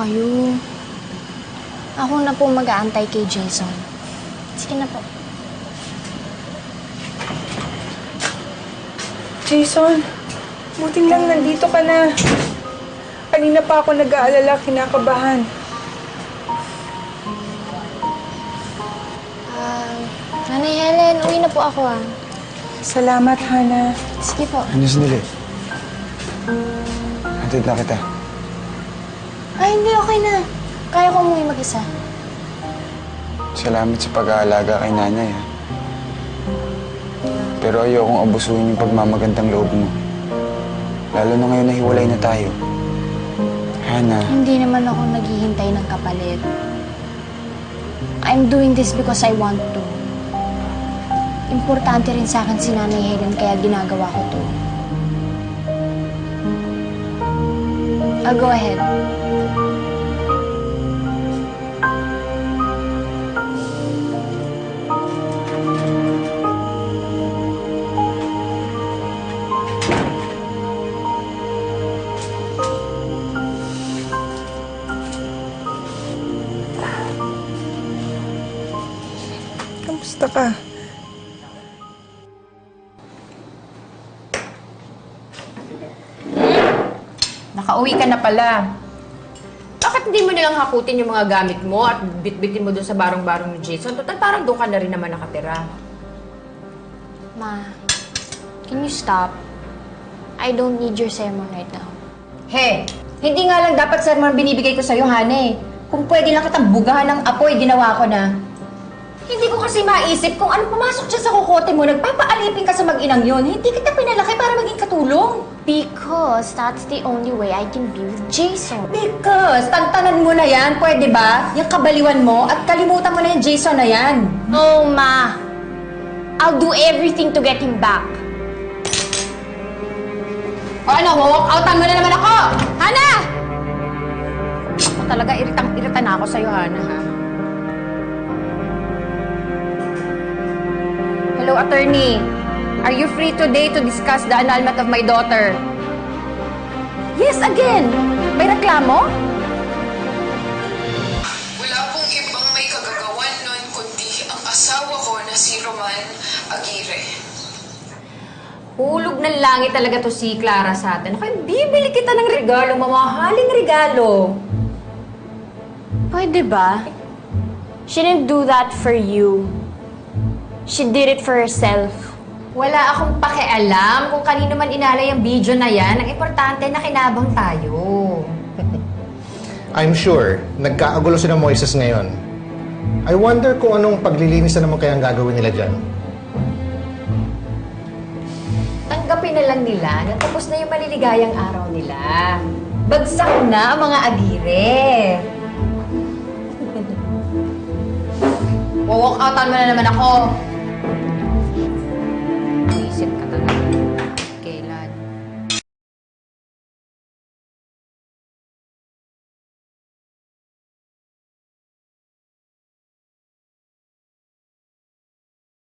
kayo. Ako na po mag-aantay kay Jason. Sige na po. Jason, buting lang nandito ka na. Kanina pa ako nag-aalala, kinakabahan. Nanay Helen, uwi na po ako Salamat, Hana. Sige po. Ano sandali? Hatid na kita. Ay, hindi. Okay na. Kaya ko umuwi mag-isa. Salamat sa pag-aalaga kay nanay, ha? Pero ayokong abusuhin yung pagmamagandang loob mo. Lalo na ngayon na hiwalay na tayo. Hana. Hindi naman ako naghihintay ng kapalit. I'm doing this because I want to. Importante rin sa akin si Nanay Helen kaya ginagawa ko to. Go ahead. Kamusta ka? Nakauwi ka na pala. Bakit hindi mo nilang hakutin yung mga gamit mo at bitbitin mo doon sa barong-barong ni Jason? Total, parang doon ka na rin naman nakatira. Ma, can you stop? I don't need your sermon right now. He, hindi nga lang dapat sermon binibigay ko sa'yo, Hane. Kung pwede lang kitang bugahan ng apoy, ginawa ko na. Hindi ko kasi maisip kung ano pumasok dyan sa kukote mo. Nagpapaalipin ka sa mag-inang yun. Hindi kita pinalaki para maging katulong. Because that's the only way I can be with Jason. Because, tantanan mo na yan, pwede ba? Yung kabaliwan mo at kalimutan mo na yung Jason na yan. Oh, Ma. I'll do everything to get him back. O ano, walk-outan mo na naman ako! Hana! Ako talaga, iritang-irita na ako sa'yo, Hana, ha? Hello, attorney. Are you free today to discuss the annulment of my daughter? Yes, again! May reklamo? Wala pong ibang may kagagawan nun kundi ang asawa ko na si Roman Aguirre. Hulog ng langit talaga to si Clara sa atin. Kaya bibili kita ng regalo, mamahaling regalo. Pwede ba? She didn't do that for you. She did it for herself. Wala akong pakialam kung kanino man inalay ang video na yan. Ang importante, nakinabang tayo. I'm sure, nagkaagulo si Moises ngayon. I wonder kung anong paglilinis na naman kayang gagawin nila dyan. Tanggapin na lang nila na tapos na yung maliligayang araw nila. Bagsak na ang mga Aguirre. Walk-outan mo na naman ako.